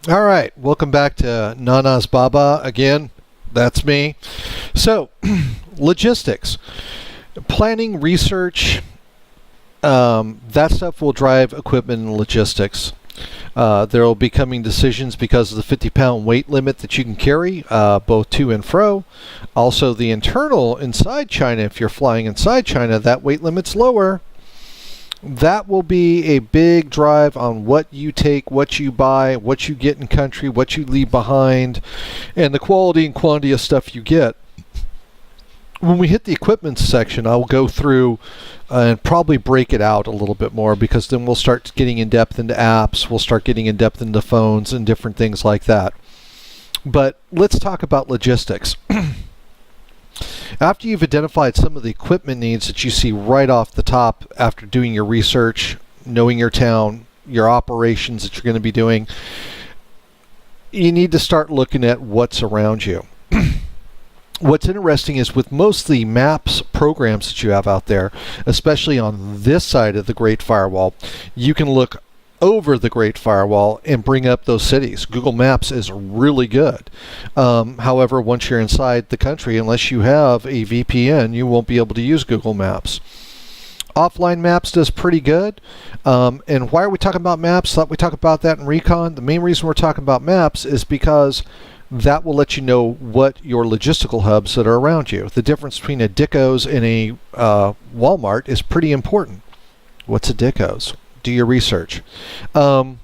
All right, welcome back to Nana's Baba again. That's me. So, logistics, planning, research, that stuff will drive equipment and logistics. There will be coming decisions because of the 50-pound weight limit that you can carry, both to and fro. Also, the internal inside China, if you're flying inside China, that weight limit's lower. That will be a big drive on what you take, what you buy, what you get in country, what you leave behind, and the quality and quantity of stuff you get. When we hit the equipment section, I will go through and probably break it out a little bit more, because then we'll start getting in depth into apps, we'll start getting in depth into phones and different things like that. But let's talk about logistics. After you've identified some of the equipment needs that you see right off the top after doing your research, knowing your town, your operations that you're going to be doing, you need to start looking at what's around you. What's interesting is with most of the maps programs that you have out there, especially on this side of the Great Firewall, you can look over the Great Firewall and bring up those cities. Google Maps is really good. However, once you're inside the country, unless you have a VPN, you won't be able to use Google Maps. Offline Maps does pretty good. And why are we talking about maps? Thought we talk about that in Recon. The main reason we're talking about maps is because that will let you know what your logistical hubs that are around you. The difference between a Dicko's and a Walmart is pretty important. What's a Dicko's? Do your research. Being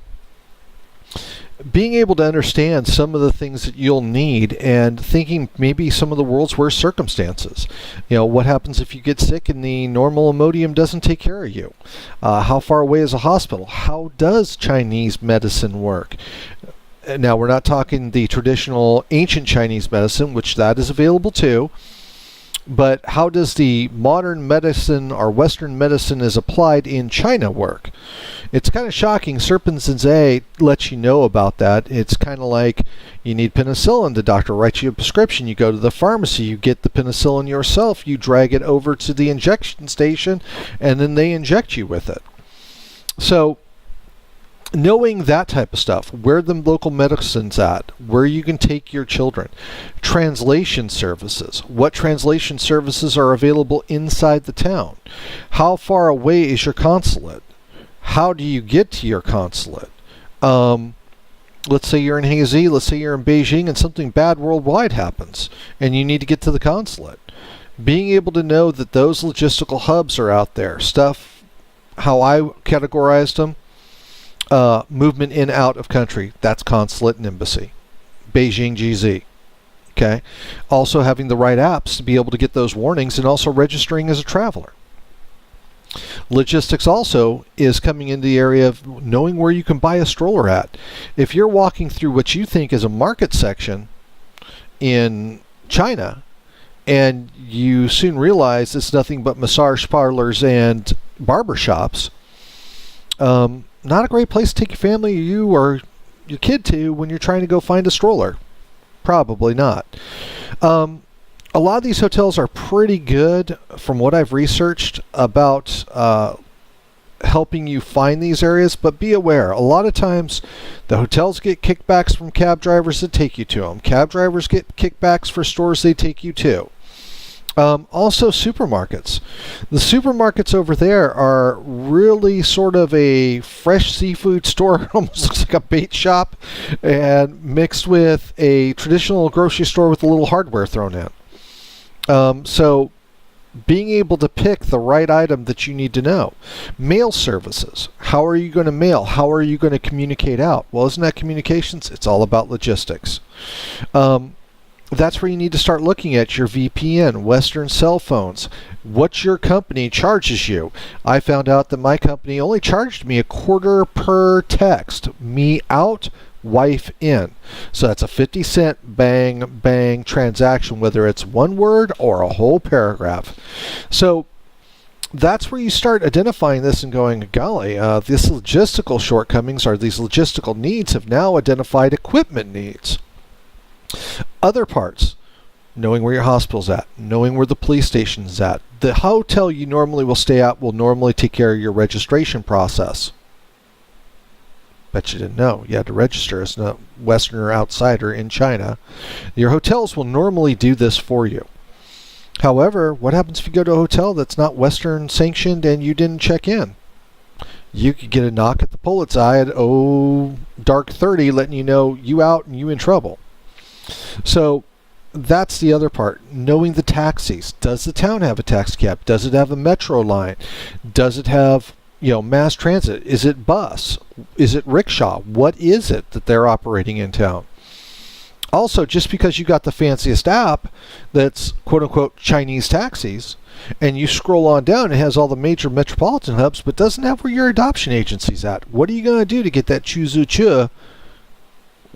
able to understand some of the things that you'll need and thinking maybe some of the world's worst circumstances. You know, what happens if you get sick and the normal Imodium doesn't take care of you? How far away is a hospital? How does Chinese medicine work? Now, we're not talking the traditional ancient Chinese medicine, which that is available too. But how does the modern medicine or Western medicine is applied in China work? It's kind of shocking. Serpens A lets you know about that. It's kind of like you need penicillin. The doctor writes you a prescription. You go to the pharmacy. You get the penicillin yourself. You drag it over to the injection station, and then they inject you with it. So, knowing that type of stuff, where the local medicine's at, where you can take your children, translation services, what translation services are available inside the town, how far away is your consulate, how do you get to your consulate, let's say you're in Hazy, let's say you're in Beijing and something bad worldwide happens and you need to get to the consulate. Being able to know that those logistical hubs are out there, stuff, how I categorized them, movement in out of country, that's consulate and embassy. Beijing GZ. Okay. Also having the right apps to be able to get those warnings and also registering as a traveler. Logistics also is coming into the area of knowing where you can buy a stroller at. If you're walking through what you think is a market section in China and you soon realize it's nothing but massage parlors and barber shops, not a great place to take your family, you or your kid to when you're trying to go find a stroller. Probably not. A lot of these hotels are pretty good from what I've researched about helping you find these areas, but be aware, a lot of times the hotels get kickbacks from cab drivers that take you to them. Cab drivers get kickbacks for stores they take you to. Also supermarkets. The supermarkets over there are really sort of a fresh seafood store. Almost looks like a bait shop, and mixed with a traditional grocery store with a little hardware thrown in. So being able to pick the right item that you need to know. Mail services. How are you going to mail? How are you going to communicate out? Well, isn't that communications? It's all about logistics. That's where you need to start looking at your VPN, Western cell phones, what your company charges you. I found out that my company only charged me $0.25 per text, me out, wife in. So that's a 50-cent bang, bang transaction, whether it's one word or a whole paragraph. So that's where you start identifying this and going, golly, these logistical shortcomings or these logistical needs have now identified equipment needs. Other parts, knowing where your hospital's at, knowing where the police station's at. The hotel you normally will stay at will normally take care of your registration process. Bet you didn't know. You had to register as a Westerner outsider in China. Your hotels will normally do this for you. However, what happens if you go to a hotel that's not Western sanctioned and you didn't check in? You could get a knock at the pullet's eye at dark 30 letting you know you out and you in trouble. So that's the other part. Knowing the taxis. Does the town have a taxi cab? Does it have a metro line? Does it have mass transit? Is it bus? Is it rickshaw? What is it that they're operating in town? Also, just because you got the fanciest app that's quote-unquote Chinese taxis, and you scroll on down, it has all the major metropolitan hubs, but doesn't have where your adoption agency's at. What are you going to do to get that Chuzuchu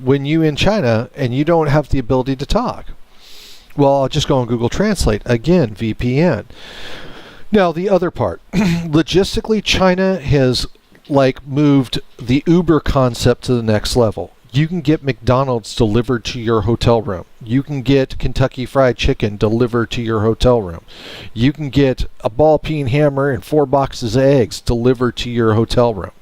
when you in China and you don't have the ability to talk? Well, I'll just go on Google Translate. Again, VPN. Now, the other part. Logistically, China has moved the Uber concept to the next level. You can get McDonald's delivered to your hotel room. You can get Kentucky Fried Chicken delivered to your hotel room. You can get a ball peen hammer and 4 boxes of eggs delivered to your hotel room.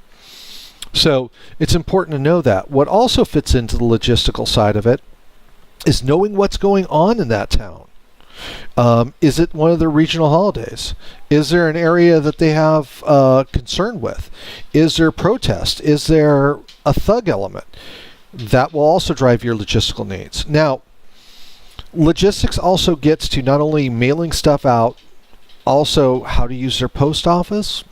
So it's important to know that. What also fits into the logistical side of it is knowing what's going on in that town. Is it one of their regional holidays? Is there an area that they have concern with? Is there protest? Is there a thug element? That will also drive your logistical needs. Now, logistics also gets to not only mailing stuff out, also how to use their post office.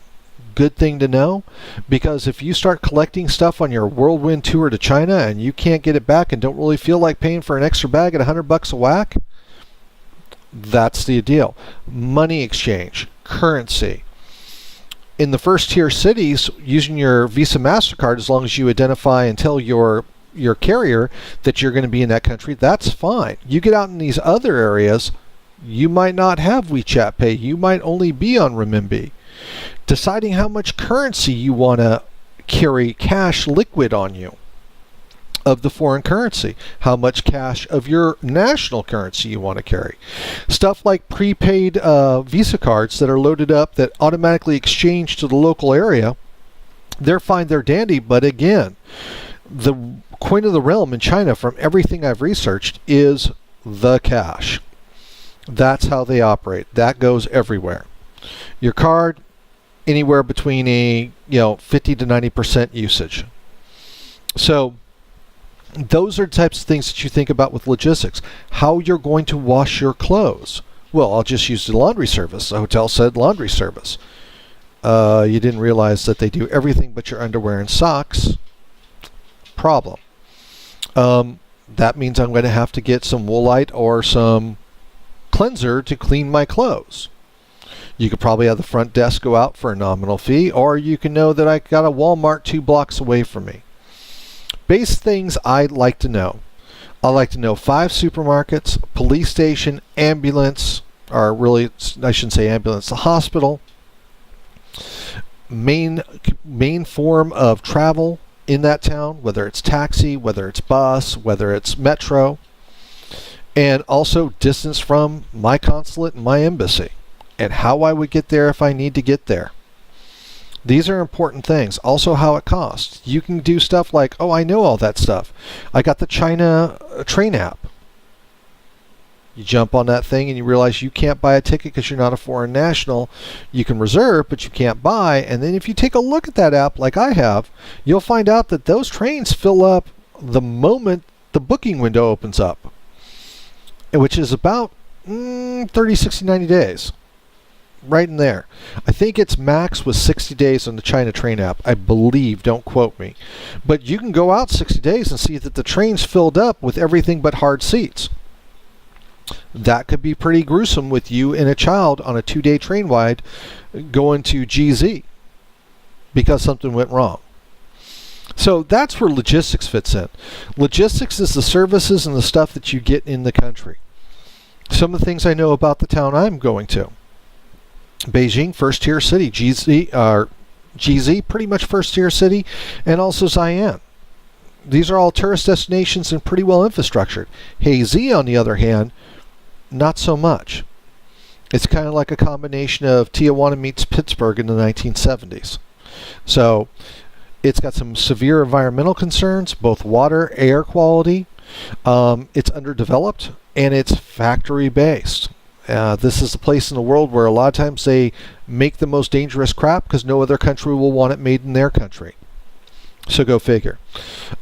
Good thing to know, because if you start collecting stuff on your whirlwind tour to China and you can't get it back and don't really feel like paying for an extra bag at $100 a whack, that's the deal. Money exchange, currency. In the first tier cities, using your Visa MasterCard, as long as you identify and tell your carrier that you're going to be in that country, that's fine. You get out in these other areas, you might not have WeChat Pay. You might only be on renminbi. Deciding how much currency you want to carry cash liquid on you of the foreign currency. How much cash of your national currency you want to carry. Stuff like prepaid Visa cards that are loaded up that automatically exchange to the local area. They're fine, they're dandy, but again, the coin of the realm in China, from everything I've researched, is the cash. That's how they operate. That goes everywhere. Your card, anywhere between 50 to 90% usage. So those are the types of things that you think about with logistics. How you're going to wash your clothes. Well, I'll just use the laundry service. The hotel said laundry service. You didn't realize that they do everything but your underwear and socks. Problem. That means I'm going to have to get some Woolite or some cleanser to clean my clothes. You could probably have the front desk go out for a nominal fee, or you can know that I got a Walmart 2 blocks away from me. Base things I'd like to know. I'd like to know 5 supermarkets, police station, ambulance, or really, I shouldn't say ambulance, the hospital, main form of travel in that town, whether it's taxi, whether it's bus, whether it's metro, and also distance from my consulate and my embassy, and how I would get there if I need to get there. These are important things. Also, how it costs. You can do stuff like, oh, I know all that stuff. I got the China train app. You jump on that thing and you realize you can't buy a ticket because you're not a foreign national. You can reserve, but you can't buy. And then if you take a look at that app like I have, you'll find out that those trains fill up the moment the booking window opens up, which is about 30, 60, 90 days. Right in there. I think its max was 60 days on the China train app. I believe, don't quote me. But you can go out 60 days and see that the train's filled up with everything but hard seats. That could be pretty gruesome with you and a child on a 2-day train ride going to GZ because something went wrong. So that's where logistics fits in. Logistics is the services and the stuff that you get in the country. Some of the things I know about the town I'm going to. Beijing, first tier city. GZ, pretty much first tier city, and also Xi'an. These are all tourist destinations and pretty well infrastructured. Heizhi, on the other hand, not so much. It's kind of like a combination of Tijuana meets Pittsburgh in the 1970s. So It's got some severe environmental concerns, both water, air quality. It's underdeveloped, and it's factory based. This is a place in the world where a lot of times they make the most dangerous crap because no other country will want it made in their country. So go figure.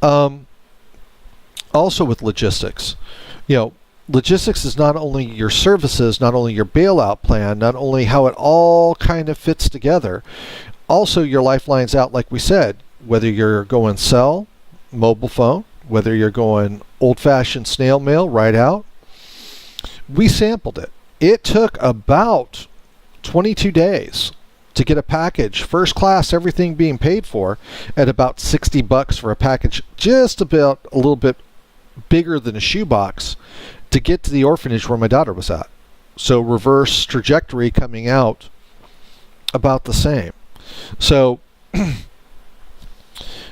Also with logistics, logistics is not only your services, not only your bailout plan, not only how it all kind of fits together, also your lifelines out, like we said, whether you're going cell, mobile phone, whether you're going old-fashioned snail mail right out. We sampled it. It took about 22 days to get a package, first class, everything being paid for, at about $60 for a package, just about a little bit bigger than a shoebox, to get to the orphanage where my daughter was at. So reverse trajectory coming out about the same. So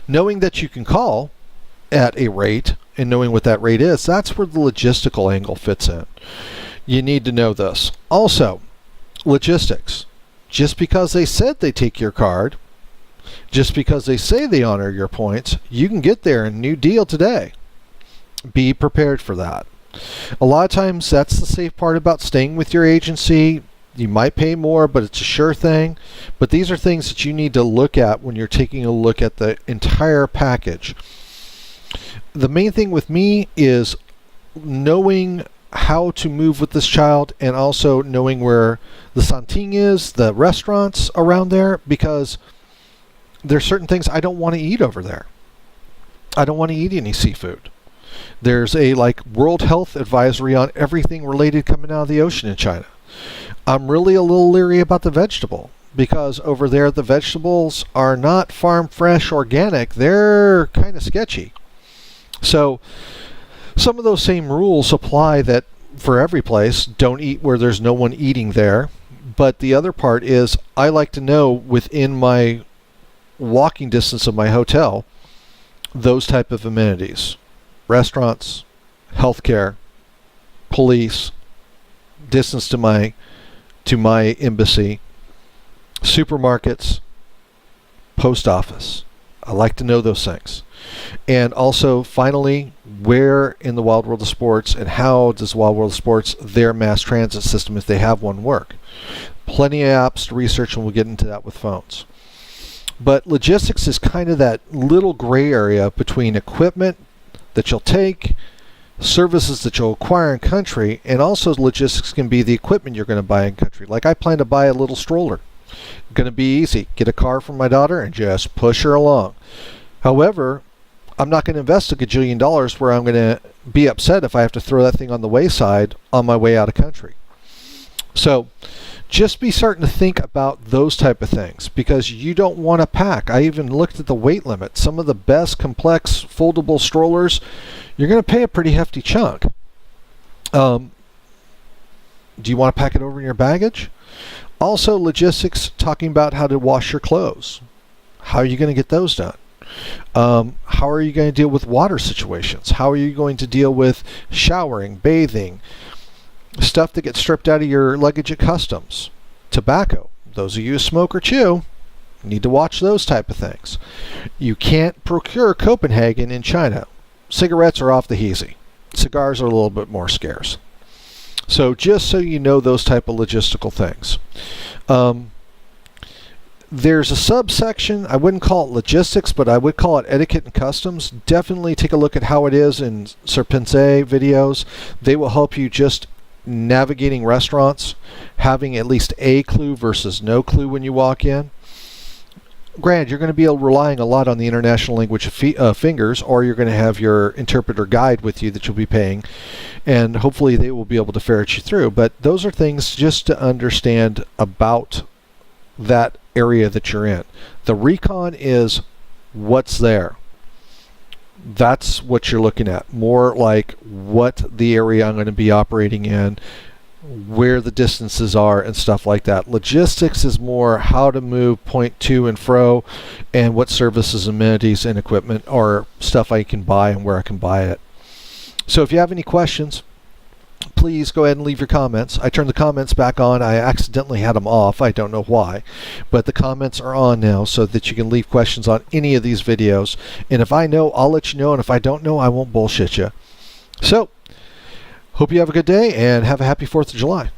knowing that you can call at a rate and knowing what that rate is, that's where the logistical angle fits in. You need to know this. Also, logistics. Just because they said they take your card, just because they say they honor your points, you can get there in a new deal today. Be prepared for that. A lot of times that's the safe part about staying with your agency. You might pay more, but it's a sure thing. But these are things that you need to look at when you're taking a look at the entire package. The main thing with me is knowing how to move with this child, and also knowing where the Santing is, the restaurants around there, because there's certain things I don't want to eat over there. I don't want to eat any seafood. There's a World Health Advisory on everything related coming out of the ocean in China. I'm really a little leery about the vegetable, because over there the vegetables are not farm fresh organic. They're kind of sketchy. So some of those same rules apply that for every place. Don't eat where there's no one eating there. But the other part is I like to know within my walking distance of my hotel those type of amenities. Restaurants, healthcare, police, distance to my embassy, supermarkets, post office. I like to know those things. And also, finally, where in the Wild World of Sports and how does Wild World of Sports, their mass transit system, if they have one, work? Plenty of apps to research, and we'll get into that with phones. But logistics is kind of that little gray area between equipment that you'll take, services that you'll acquire in country, and also logistics can be the equipment you're going to buy in country. Like I plan to buy a little stroller. Going to be easy. Get a car from my daughter and just push her along. However, I'm not going to invest $1 gajillion where I'm going to be upset if I have to throw that thing on the wayside on my way out of country. So just be starting to think about those type of things, because you don't want to pack. I even looked at the weight limit. Some of the best complex foldable strollers, you're going to pay a pretty hefty chunk. Do you want to pack it over in your baggage? Also, logistics, talking about how to wash your clothes. How are you going to get those done? How are you going to deal with water situations? How are you going to deal with showering, bathing, stuff that gets stripped out of your luggage at customs? Tobacco. Those of you who smoke or chew need to watch those type of things. You can't procure Copenhagen in China. Cigarettes are off the easy. Cigars are a little bit more scarce. So just so you know those type of logistical things. There's a subsection, I wouldn't call it logistics, but I would call it etiquette and customs. Definitely take a look at how it is in Serpensei videos. They will help you just navigating restaurants, having at least a clue versus no clue when you walk in. Granted, you're going to be relying a lot on the international language fingers, or you're going to have your interpreter guide with you that you'll be paying, and hopefully they will be able to ferret you through. But those are things just to understand about that area that you're in. The recon is what's there. That's what you're looking at. More like what the area I'm going to be operating in, where the distances are and stuff like that. Logistics is more how to move point to and fro, and what services, amenities, and equipment or stuff I can buy and where I can buy it. So if you have any questions, please go ahead and leave your comments. I turned the comments back on. I accidentally had them off. I don't know why. But the comments are on now so that you can leave questions on any of these videos. And if I know, I'll let you know. And if I don't know, I won't bullshit you. So, hope you have a good day and have a happy 4th of July.